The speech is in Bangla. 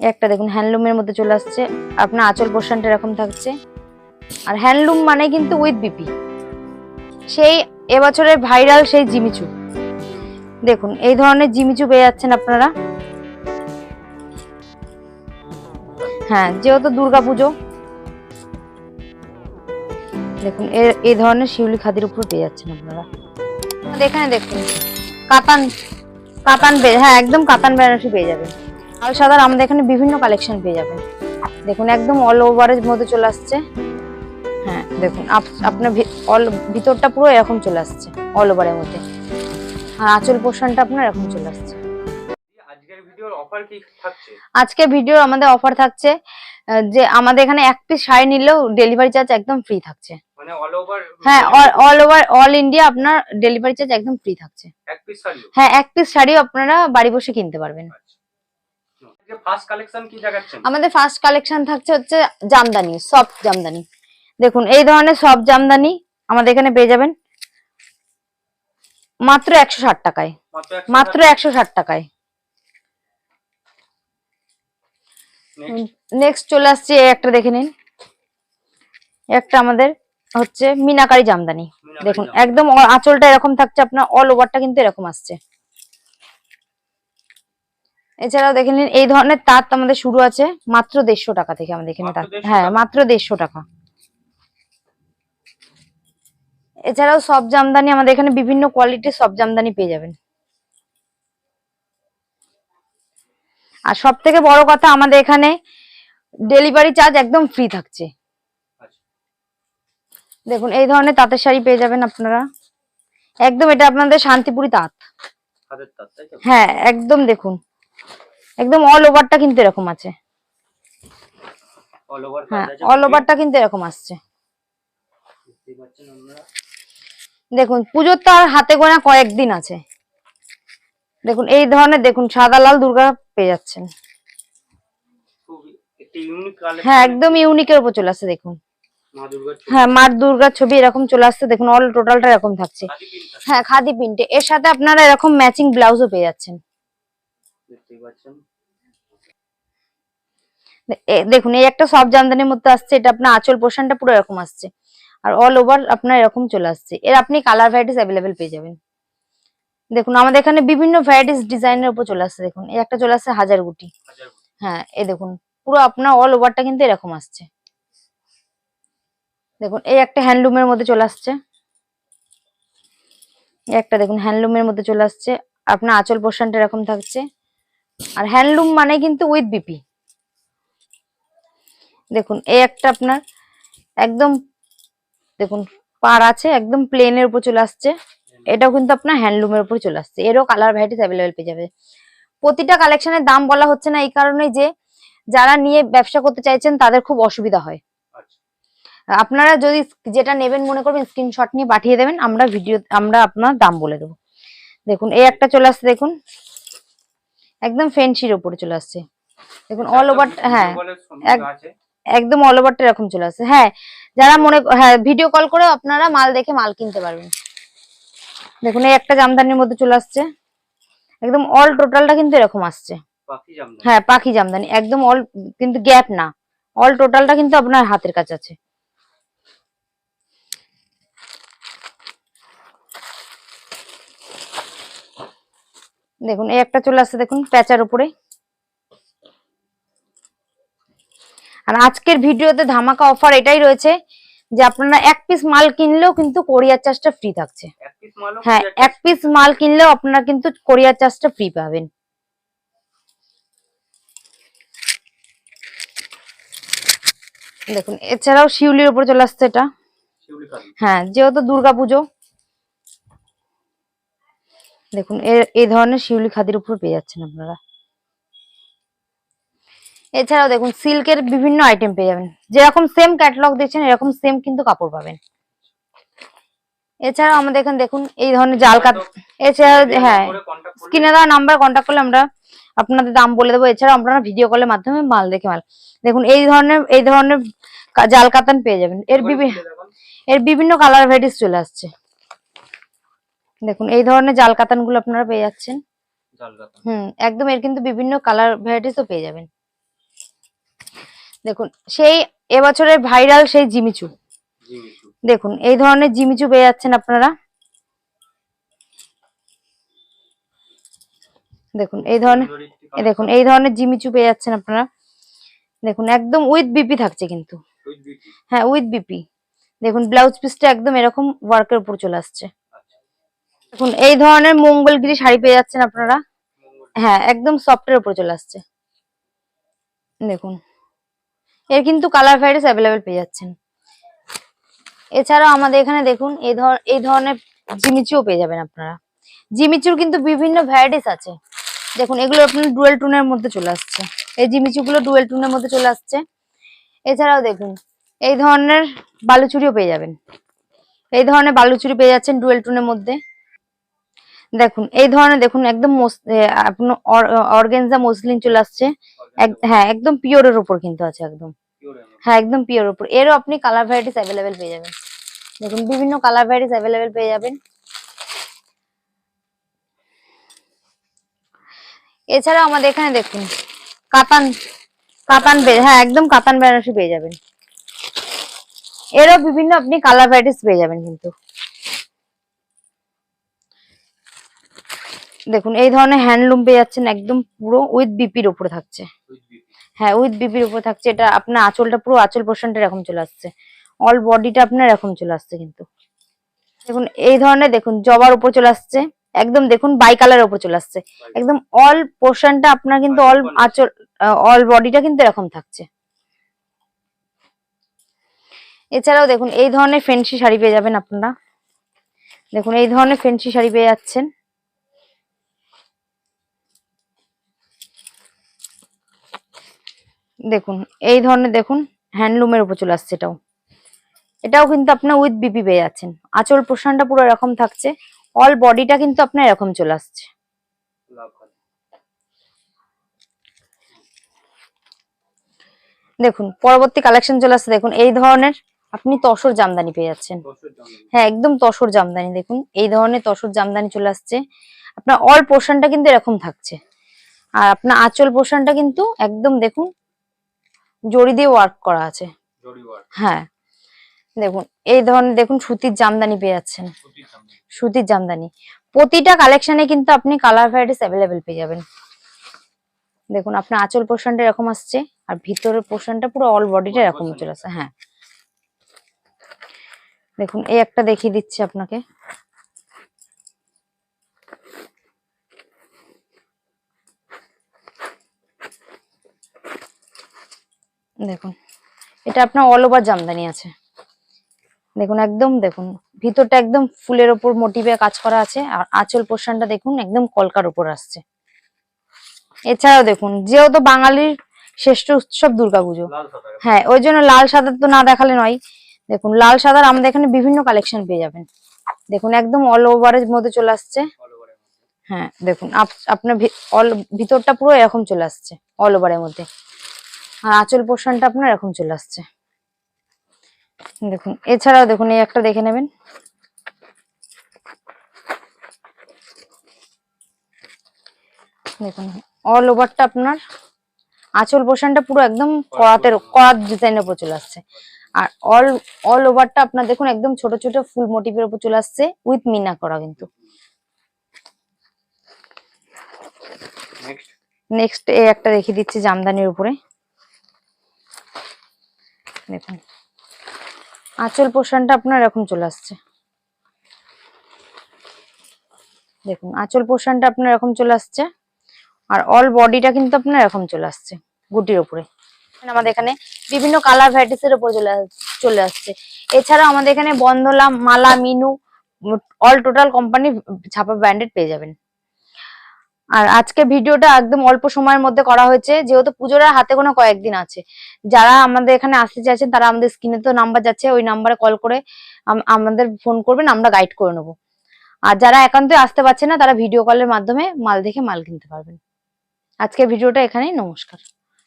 একটা দেখুন হ্যান্ডলুমের মধ্যে চলে আসছে, আপনার আঁচল পোর্শনটা এরকম থাকছে। আর হ্যান্ডলুম মানে কিন্তু উইথ বিপি, সেই এবছরের ভাইরাল সেই জিমিচু। দেখুন এই ধরনের জিমিচু পেয়ে যাচ্ছেন আপনারা। হ্যাঁ, যেহেতু দুর্গাপুজো, দেখুন এই ধরনের শিউলি খাদির উপর পেয়ে যাচ্ছেন আপনারা। এখানে দেখুন কাতান, হ্যাঁ একদম কাতান বেনারসি পেয়ে যাবেন। লাল সাদার আমাদের এখানে বিভিন্ন কালেকশন পেয়ে যাবেন। দেখুন একদম অল ওভারের মধ্যে চলে আসছে। হ্যাঁ দেখুন আপনার ভিতরটা পুরো এরকম চলে আসছে অল ওভারের মধ্যে, আর আঁচল পোর্শনটা আপনার এরকম চলে আসছে। আজকের ভিডিওর অফার কি থাকছে? আজকে ভিডিও আমাদের অফার থাকছে যে আমাদের এখানে এক পিস শাড়ি নিলেও ডেলিভারি চার্জ একদম ফ্রি থাকছে। মানে অল ওভার? হ্যাঁ, অল ওভার অল ইন্ডিয়া আপনার ডেলিভারি চার্জ একদম ফ্রি থাকছে। এক পিস শাড়ি? হ্যাঁ, এক পিস শাড়িও আপনারা বাড়ি বসে কিনতে পারবেন। ফার্স্ট কালেকশন কি দেখাচ্ছেন? আমাদের ফার্স্ট কালেকশন থাকছে হচ্ছে জামদানি, সফট জামদানি। দেখুন এই ধরনের সফট জামদানি আমাদের এখানে পেয়ে যাবেন মাত্র 160 টাকায়। মাত্র 160 টাকায়। নেক্সট চলে আসছে একটা দেখে নিন, একটা আমাদের হচ্ছে মিনাকারি জামদানি। দেখুন একদম আঁচলটা এরকম থাকছে, আপনার অল ওভারটা কিন্তু এরকম আসছে। এছাড়াও দেখে নিন এই ধরনের তাঁত আমাদের শুরু আছে মাত্র 150 টাকা থেকে আমাদের এখানে তাঁত। হ্যাঁ, মাত্র 150 টাকা। এছাড়াও সব জামদানি আমাদের এখানে বিভিন্ন কোয়ালিটির সব জামদানি পেয়ে যাবেন। আর সব থেকে বড় কথা আমাদের এখানে ডেলিভারি চার্জ একদম ফ্রি থাকছে। দেখুন এই ধরনের তাঁতের শাড়ি পেয়ে যাবেন আপনারা, একদম এটা আপনাদের শান্তিপুরি তাঁত। হ্যাঁ একদম দেখুন একদম অল ওভারটা কিন্তু এরকম আছে। হ্যাঁ, অল ওভারটা কিন্তু এরকম আসছে। দেখুন পুজোর তো আর হাতে গোনা কয়েকদিন আছে। দেখুন এই ধরনের দেখুন সাদা লাল দুর্গা পেয়ে যাচ্ছেন। হ্যাঁ একদম ইউনিকের উপর চলে আসছে। দেখুন হ্যাঁ, মা দুর্গার ছবি এরকম চলে আসছে। দেখুন অল টোটালটা এরকম থাকছে। হ্যাঁ, খাদি প্রিন্টে, এর সাথে আপনারা এরকম ম্যাচিং ব্লাউজও পেয়ে যাচ্ছেন। দেখুন এই একটা সব জামদানির মধ্যে আসছে, এটা আপনার আঁচল পোর্শনটা পুরো এরকম আসছে, আর অল ওভার আপনার এরকম চলে আসছে। এর আপনি কালার ভ্যারাইটিস অ্যাভেলেবেল পেয়ে যাবেন। দেখুন আমাদের এখানে বিভিন্ন ভ্যারাইটিস ডিজাইনের উপর চলে আসছে। দেখুন এই একটা চলে আসছে হাজার গুটি। হ্যাঁ, এই দেখুন পুরো আপনার অল ওভারটা কিন্তু এরকম আসছে। দেখুন এই একটা হ্যান্ডলুমের মধ্যে চলে আসছে, একটা দেখুন হ্যান্ডলুমের মধ্যে চলে আসছে, আপনার আঁচল পোর্শনটা এরকম থাকছে। আর হ্যান্ডলুম মানে কিন্তু উইথ বিপি। দেখুন এই একটা আপনার একদম দেখুন পার আছে, একদম প্লেনের উপর চলে আসছে। এটাও কিন্তু আপনার হ্যান্ডলুমের উপর চলে আসছে। এরও কালার ভ্যারাইটিস অ্যাভেলেবেল পেয়ে যাবে। প্রতিটা কালেকশনের দাম বলা হচ্ছে না এই কারণে যে যারা নিয়ে ব্যবসা করতে চাইছেন তাদের খুব অসুবিধা হয়। আপনারা যদি যেটা নেবেন মনে করবেন স্ক্রিনশট নিয়ে পাঠিয়ে দেবেন, আমরা আপনার দাম বলে দেবো। দেখুন এই একটা চলে আসছে, দেখুন একদম ফেন্সির উপরে চলে আসছে। দেখুন অল ওভার, হ্যাঁ একদম অল ওভারটা এরকম চলে আসছে। হ্যাঁ, যারা হ্যাঁ ভিডিও কল করে আপনারা মাল দেখে মাল কিনতে পারবেন। দেখুন এই একটা জামদানির মধ্যে চলে আসছে, একদম অল টোটালটা কিন্তু এরকম আসছে। হ্যাঁ, পাখি জামদানি একদম অল, কিন্তু গ্যাপ না, অল টোটালটা কিন্তু আপনার হাতের কাছে আছে। দেখুন এই একটা চলে আসছে, দেখুন প্যাচার উপরে। আর আজকের ভিডিওতে ধামাকা অফার এটাই রয়েছে যে আপনারা এক পিস মাল কিনলেও কিন্তু কোরিয়ার চার্জটা ফ্রি থাকছে। হ্যাঁ, এক পিস মাল কিনলেও আপনারা কিন্তু কোরিয়ার চার্জটা ফ্রি পাবেন। দেখুন এছাড়াও শিউলির উপর চলে আসছে এটা। হ্যাঁ, যেহেতু দুর্গাপুজো, দেখুন এই ধরনের শিউলি খাদির উপর পেয়ে যাচ্ছেন আপনারা। এছাড়াও দেখুন সিল্কের বিভিন্ন আইটেম পেয়ে যাবেন, যেরকম সেম ক্যাটালগ দেখছেন এরকম সেম কিন্তু কাপড় পাবেন। এছাড়াও আমাদের এখানে দেখুন এই ধরনের জাল কাত, এছাড়া হ্যাঁ স্ক্রিনে দেওয়া নাম্বার কন্ট্যাক্ট করলে আমরা আপনাদের দাম বলে দেবো। এছাড়া আপনারা ভিডিও কলের মাধ্যমে মাল দেখে মাল দেখুন এই ধরনের জাল কাতান পেয়ে যাবেন। এর বিভিন্ন কালার ভ্যারাইটিস চলে আসছে। দেখুন এই ধরনের জাল কাতান গুলো আপনারা পেয়ে যাচ্ছেন। একদম এর কিন্তু বিভিন্ন কালার ভ্যারাইটিসও পেয়ে যাবেন। দেখুন সেই এবছরের ভাইরাল সেই জিমিচু, জিমিচু। দেখুন এই ধরনের জিমিচু পেয়ে যাচ্ছেন আপনারা। দেখুন এই ধরনের, সুন্দর একটি দেখুন collection, এই ধরনের জিমিচু পেয়ে যাচ্ছেন আপনারা। দেখুন একদম উইথ বিপি থাকছে কিন্তু, with beauty। হ্যাঁ উইথ বিপি। দেখুন ব্লাউজ পিসটা একদম এরকম ওয়ার্কের উপর চলে আসছে। আচ্ছা, দেখুন এই ধরনের মঙ্গলগিরি শাড়ি পেয়ে যাচ্ছেন আপনারা, মঙ্গল। হ্যাঁ একদম সফটের উপর চলে আসছে। দেখুন এর কিন্তু কালার ভ্যারাইটিস অ্যাভেলেবেল পেয়ে যাচ্ছেন। এছাড়াও আমাদের এখানে দেখুন এই ধরনের জিমিচুও পেয়ে যাবেন আপনারা। জিমিচুর কিন্তু বিভিন্ন ভ্যারাইটিস আছে। দেখুন এগুলো আপনার ডুয়েল টোনের মধ্যে চলে আসছে, এই জিমিচুগুলো ডুয়েল টোনের মধ্যে চলে আসছে। এছাড়াও দেখুন এই ধরনের বালুচুরিও পেয়ে যাবেন, এই ধরনের বালুচুরি পেয়ে যাচ্ছেন ডুয়েল টোনের মধ্যে। দেখুন এই ধরনের, দেখুন একদম আপনার অর্গানজা মসলিন চলে আসছে। হ্যাঁ একদম পিওরের উপর কিন্তু আছে একদম, হ্যাঁ একদম পিওর উপর। এরও আপনি কালার ভ্যারাইটিস অ্যাভেলেবেল পেয়ে যাবেন। দেখুন বিভিন্ন কালার ভ্যারাইটিস অ্যাভেলেবেল পেয়ে যাবেন। এছাড়াও আমাদের এখানে দেখুন কাতান, হ্যাঁ একদম কাতান বেনারসি পেয়ে যাবেন। এরও বিভিন্ন আপনি কালার ভ্যারাইটিস পেয়ে যাবেন কিন্তু। দেখুন এই ধরনের হ্যান্ডলুম পেয়ে যাচ্ছেন একদম পুরো উইথ বিপির উপরে থাকছে, with beauty। হ্যাঁ উইথ বিপির উপর থাকছে। এটা আপনার আঁচলটা পুরো আঁচল পোর্শনটা এরকম চলে আসছে, অল বডিটা আপনার এরকম চলে আসছে কিন্তু। দেখুন এই ধরনের, দেখুন জবার উপর চলে আসছে একদম, দেখুন বাই কালারের উপর চলে আসছে একদম। অল পোর্শনটা আপনার কিন্তু অল আঁচল, অল বডিটা কিন্তু এরকম থাকছে। এছাড়াও দেখুন এই ধরনের ফ্যান্সি শাড়ি পেয়ে যাবেন আপনারা। দেখুন এই ধরনের ফ্যান্সি শাড়ি পেয়ে যাচ্ছেন। দেখুন এই ধরনের, দেখুন হ্যান্ডলুমের উপর চলে আসছে এটাও, এটাও কিন্তু আপনার উইথ বিপি পেয়ে যাচ্ছেন। আঁচল পোর্শনটা পুরো এরকম থাকছে, অল বডিটা কিন্তু আপনার এরকম চলে আসছে। লাভ হয়। দেখুন পরবর্তী কালেকশন চলে আসছে। দেখুন এই ধরনের আপনি তসর জামদানি পেয়ে যাচ্ছেন, দশের জন্য। হ্যাঁ একদম তসর জামদানি। দেখুন এই ধরনের তসর জামদানি চলে আসছে। আপনার অল পোর্শনটা কিন্তু এরকম থাকছে, আর আপনার আঁচল পোর্শনটা কিন্তু একদম দেখুন জড়ি দিয়ে ওয়ার্ক করা আছে, জরি ওয়ার্ক, হ্যাঁ। দেখুন এই ধরনের, দেখুন সুতির জামদানি পেয়ে যাচ্ছেন, সুতির সামনে। সুতির জামদানি। প্রতিটা কালেকশনে কিন্তু আপনি কালার ভ্যারাইটিস অ্যাভেলেবেল পেয়ে যাবেন। দেখুন আপনার আঁচল পোর্শনটা এরকম আসছে, আর ভিতরের পোর্শনটা পুরো অল বডিটা এরকম চলে আসছে, হ্যাঁ। দেখুন এই একটা দেখিয়ে দিচ্ছি আপনাকে। দেখুন এটা আপনার অল ওভার জামদানি আছে। দেখুন একদম, দেখুন ভিতরটা একদম ফুলের ওপর মোটিভে কাজ করা আছে, আর আঁচল পোর্শনটা দেখুন একদম কলকার উপর আসছে। এছাড়াও দেখুন যেহেতু বাঙালির শ্রেষ্ঠ উৎসব দুর্গাপুজো, লাল সাদা। হ্যাঁ ওই জন্য লাল সাদা তো না দেখালে নয়। দেখুন লাল সাদার আমাদের এখানে বিভিন্ন কালেকশন পেয়ে যাবেন। দেখুন একদম অল ওভারের মধ্যে চলে আসছে, all over এর মধ্যে। হ্যাঁ। দেখুন আপনার ভিতরটা পুরো এরকম চলে আসছে অল ওভারের মধ্যে, আর আঁচল পোর্শনটা আপনার এরকম চলে আসছে। দেখুন এছাড়াও দেখুন এই একটা দেখে নেবেন। দেখুন অল ওভারটা আপনার আঁচল পোর্শনটা পুরো একদম করাত ডিজাইনের উপর চলে আসছে, আর অল ওভারটা আপনার দেখুন একদম ছোট ছোট ফুল মোটিভের উপর চলে আসছে উইথ মিনা করা কিন্তু। নেক্সট, নেক্সট এই একটা দেখিয়ে দিচ্ছি জামদানির উপরে। দেখুন আঁচল পোর্শনটা আপনার এরকম চলে আসছে। দেখুন আঁচল পোর্শনটা আপনার এরকম চলে আসছে, আর অল বডিটা কিন্তু আপনার এরকম চলে আসছে গুটির উপরে। আমাদের এখানে বিভিন্ন কালার ভ্যারাইটিস এর উপর চলে আসছে। এছাড়াও আমাদের এখানে বন্দলা, মালা, মিনু অল টোটাল কোম্পানি ছাপা ব্র্যান্ডেড পেয়ে যাবেন। আর আজকে ভিডিওটা একদম অল্প সময়ের মধ্যে করা হয়েছে, যেহেতু পুজোর আর হাতে কোনো কয়েকদিন আছে। যারা আমাদের এখানে আসতে চাইছেন তারা আমাদের স্ক্রিনে তো নাম্বার যাচ্ছে, ওই নাম্বারে কল করে আমাদের ফোন করবেন, আমরা গাইড করে নেবো। আর যারা একান্তই আসতে পারছে না তারা ভিডিও কলের মাধ্যমে মাল দেখে মাল কিনতে পারবেন। আজকের ভিডিওটা এখানেই, নমস্কার।